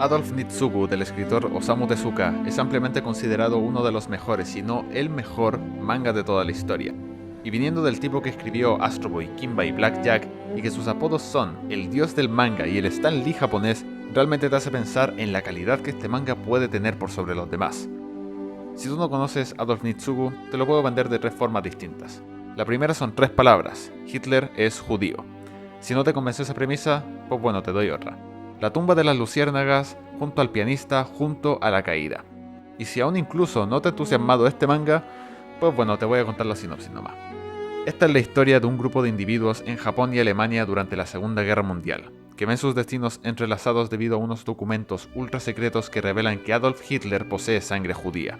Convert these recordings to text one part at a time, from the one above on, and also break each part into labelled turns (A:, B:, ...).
A: Adolf Nitsugu del escritor Osamu Tezuka es ampliamente considerado uno de los mejores, si no el mejor, manga de toda la historia. Y viniendo del tipo que escribió Astro Boy, Kimba y Blackjack, y que sus apodos son el dios del manga y el Stan Lee japonés, realmente te hace pensar en la calidad que este manga puede tener por sobre los demás. Si tú no conoces Adolf Nitsugu, te lo puedo vender de 3 formas distintas. La primera son 3 palabras: Hitler es judío. Si no te convenció esa premisa, pues bueno, te doy otra. La tumba de las luciérnagas, junto al pianista, junto a la caída. Y si aún incluso no te ha entusiasmado este manga, pues bueno, te voy a contar la sinopsis nomás. Esta es la historia de un grupo de individuos en Japón y Alemania durante la Segunda Guerra Mundial, que ven sus destinos entrelazados debido a unos documentos ultra secretos que revelan que Adolf Hitler posee sangre judía.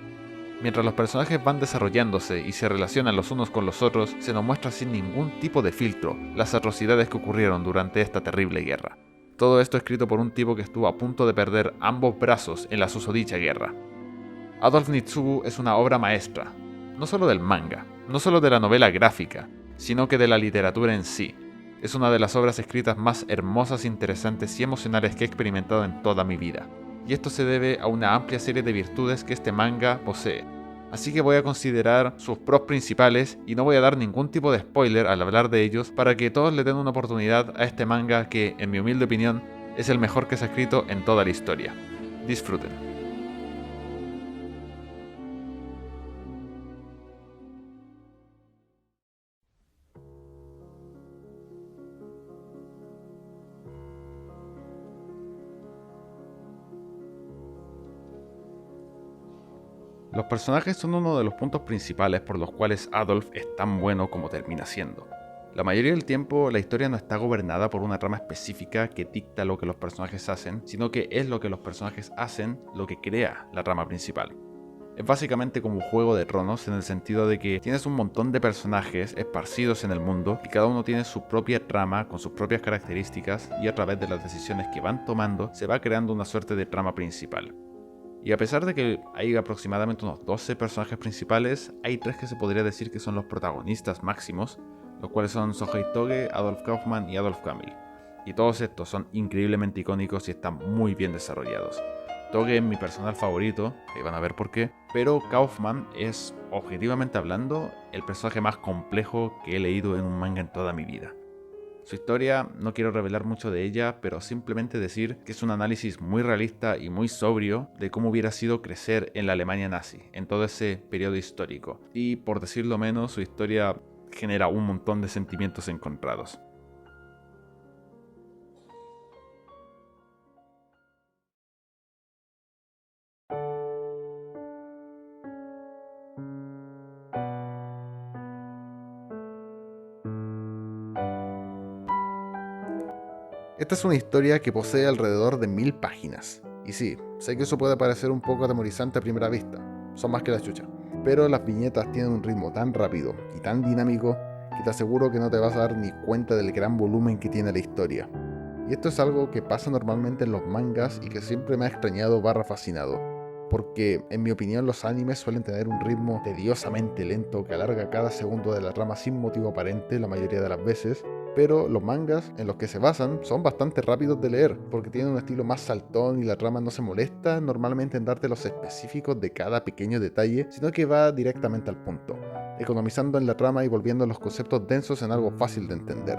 A: Mientras los personajes van desarrollándose y se relacionan los unos con los otros, se nos muestra sin ningún tipo de filtro las atrocidades que ocurrieron durante esta terrible guerra. Todo esto escrito por un tipo que estuvo a punto de perder ambos brazos en la susodicha guerra. Adolf Nitsugu es una obra maestra, no solo del manga, no solo de la novela gráfica, sino que de la literatura en sí. Es una de las obras escritas más hermosas, interesantes y emocionales que he experimentado en toda mi vida. Y esto se debe a una amplia serie de virtudes que este manga posee. Así que voy a considerar sus pros principales y no voy a dar ningún tipo de spoiler al hablar de ellos para que todos le den una oportunidad a este manga que, en mi humilde opinión, es el mejor que se ha escrito en toda la historia. Disfruten. Los personajes son uno de los puntos principales por los cuales Adolf es tan bueno como termina siendo. La mayoría del tiempo la historia no está gobernada por una trama específica que dicta lo que los personajes hacen, sino que es lo que los personajes hacen lo que crea la trama principal. Es básicamente como un juego de tronos en el sentido de que tienes un montón de personajes esparcidos en el mundo y cada uno tiene su propia trama con sus propias características y a través de las decisiones que van tomando se va creando una suerte de trama principal. Y a pesar de que hay aproximadamente unos 12 personajes principales, hay 3 que se podría decir que son los protagonistas máximos, los cuales son Sohei Toge, Adolf Kaufmann y Adolf Kamil. Y todos estos son increíblemente icónicos y están muy bien desarrollados. Toge es mi personal favorito, ahí van a ver por qué, pero Kaufmann es, objetivamente hablando, el personaje más complejo que he leído en un manga en toda mi vida. Su historia, no quiero revelar mucho de ella, pero simplemente decir que es un análisis muy realista y muy sobrio de cómo hubiera sido crecer en la Alemania nazi, en todo ese periodo histórico. Y por decirlo menos, su historia genera un montón de sentimientos encontrados. Esta es una historia que posee alrededor de 1000 páginas. Y sí, sé que eso puede parecer un poco atemorizante a primera vista, son más que la chucha. Pero las viñetas tienen un ritmo tan rápido y tan dinámico que te aseguro que no te vas a dar ni cuenta del gran volumen que tiene la historia. Y esto es algo que pasa normalmente en los mangas y que siempre me ha extrañado / fascinado. Porque, en mi opinión, los animes suelen tener un ritmo tediosamente lento que alarga cada segundo de la trama sin motivo aparente la mayoría de las veces, pero los mangas en los que se basan son bastante rápidos de leer, porque tienen un estilo más saltón y la trama no se molesta normalmente en darte los específicos de cada pequeño detalle, sino que va directamente al punto, economizando en la trama y volviendo los conceptos densos en algo fácil de entender.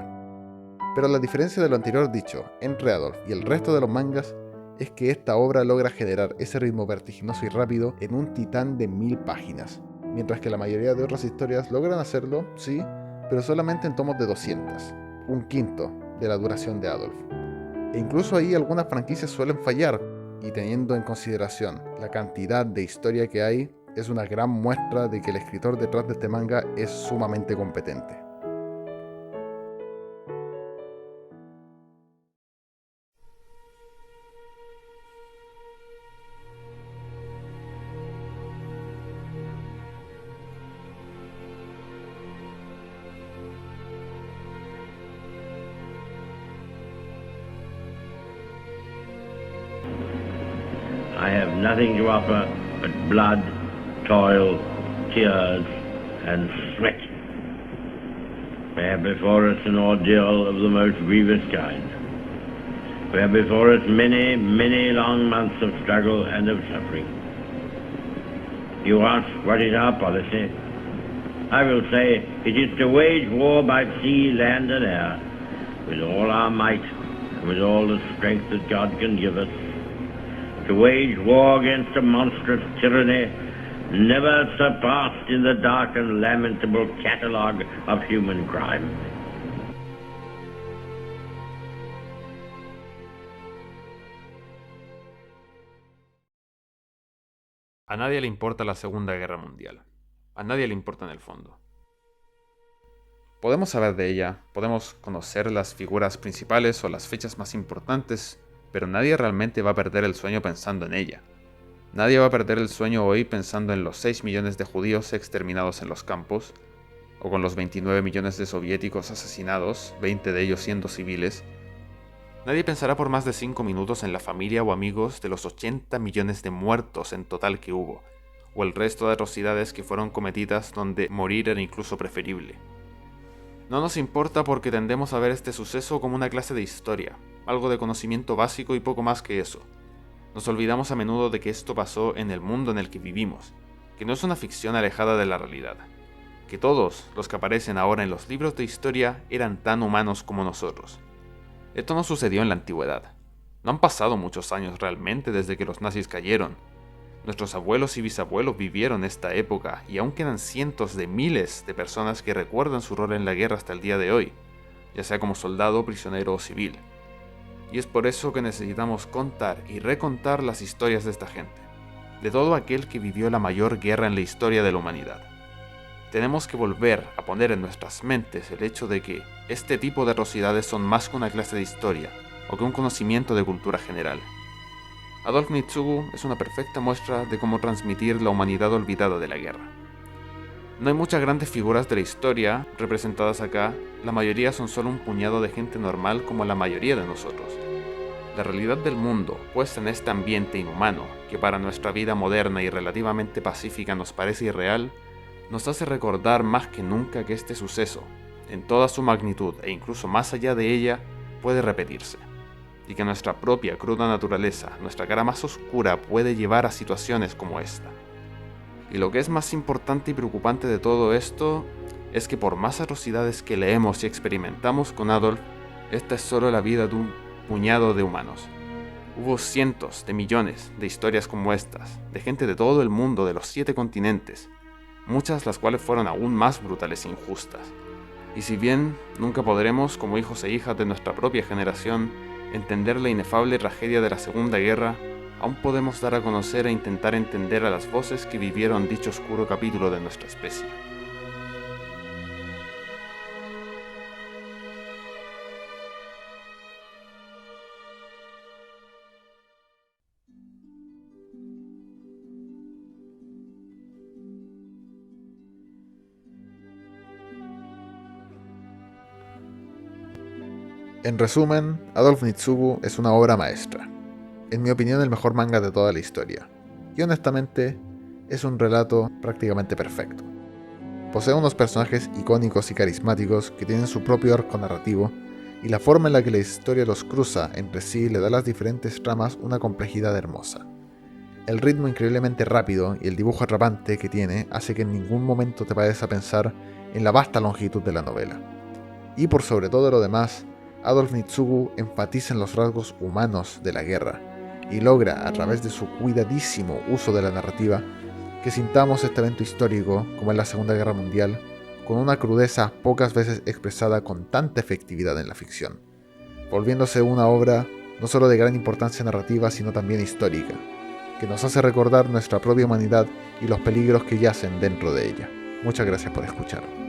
A: Pero la diferencia de lo anterior dicho entre Adolf y el resto de los mangas es que esta obra logra generar ese ritmo vertiginoso y rápido en un titán de 1000 páginas, mientras que la mayoría de otras historias logran hacerlo, sí, pero solamente en tomos de 200, un quinto de la duración de Adolf. E incluso ahí algunas franquicias suelen fallar, y teniendo en consideración la cantidad de historia que hay, es una gran muestra de que el escritor detrás de este manga es sumamente competente.
B: I have nothing to offer but blood, toil, tears, and sweat. We have before us an ordeal of the most grievous kind. We have before us many, many long months of struggle and of suffering. You ask, what is our policy? I will say, it is to wage war by sea, land and air, with all our might, and with all the strength that God can give us, to wage war against a monstrous tyranny never surpassed in the dark and lamentable catalogue of human crime.
A: A nadie le importa la Segunda Guerra Mundial. A nadie le importa en el fondo. Podemos saber de ella, podemos conocer las figuras principales o las fechas más importantes, pero nadie realmente va a perder el sueño pensando en ella. Nadie va a perder el sueño hoy pensando en los 6 millones de judíos exterminados en los campos, o con los 29 millones de soviéticos asesinados, 20 de ellos siendo civiles. Nadie pensará por más de 5 minutos en la familia o amigos de los 80 millones de muertos en total que hubo, o el resto de atrocidades que fueron cometidas donde morir era incluso preferible. No nos importa porque tendemos a ver este suceso como una clase de historia, algo de conocimiento básico y poco más que eso. Nos olvidamos a menudo de que esto pasó en el mundo en el que vivimos, que no es una ficción alejada de la realidad, que todos los que aparecen ahora en los libros de historia eran tan humanos como nosotros. Esto no sucedió en la antigüedad. No han pasado muchos años realmente desde que los nazis cayeron. Nuestros abuelos y bisabuelos vivieron esta época y aún quedan cientos de miles de personas que recuerdan su rol en la guerra hasta el día de hoy, ya sea como soldado, prisionero o civil. Y es por eso que necesitamos contar y recontar las historias de esta gente, de todo aquel que vivió la mayor guerra en la historia de la humanidad. Tenemos que volver a poner en nuestras mentes el hecho de que este tipo de atrocidades son más que una clase de historia o que un conocimiento de cultura general. Adolf Mitsugu es una perfecta muestra de cómo transmitir la humanidad olvidada de la guerra. No hay muchas grandes figuras de la historia representadas acá, la mayoría son solo un puñado de gente normal como la mayoría de nosotros. La realidad del mundo, puesta en este ambiente inhumano, que para nuestra vida moderna y relativamente pacífica nos parece irreal, nos hace recordar más que nunca que este suceso, en toda su magnitud e incluso más allá de ella, puede repetirse. Y que nuestra propia cruda naturaleza, nuestra cara más oscura, puede llevar a situaciones como esta. Y lo que es más importante y preocupante de todo esto es que por más atrocidades que leemos y experimentamos con Adolf, esta es solo la vida de un puñado de humanos. Hubo cientos de millones de historias como estas, de gente de todo el mundo, de los 7 continentes, muchas las cuales fueron aún más brutales e injustas. Y si bien nunca podremos, como hijos e hijas de nuestra propia generación, entender la inefable tragedia de la Segunda Guerra, aún podemos dar a conocer e intentar entender a las voces que vivieron dicho oscuro capítulo de nuestra especie. En resumen, Adolf Mitsugu es una obra maestra. En mi opinión, el mejor manga de toda la historia. Y honestamente, es un relato prácticamente perfecto. Posee unos personajes icónicos y carismáticos que tienen su propio arco narrativo, y la forma en la que la historia los cruza entre sí le da a las diferentes tramas una complejidad hermosa. El ritmo increíblemente rápido y el dibujo atrapante que tiene hace que en ningún momento te vayas a pensar en la vasta longitud de la novela. Y por sobre todo lo demás, Adolf Mitsugu enfatiza en los rasgos humanos de la guerra y logra, a través de su cuidadísimo uso de la narrativa, que sintamos este evento histórico, como es la Segunda Guerra Mundial, con una crudeza pocas veces expresada con tanta efectividad en la ficción, volviéndose una obra no solo de gran importancia narrativa, sino también histórica, que nos hace recordar nuestra propia humanidad y los peligros que yacen dentro de ella. Muchas gracias por escuchar.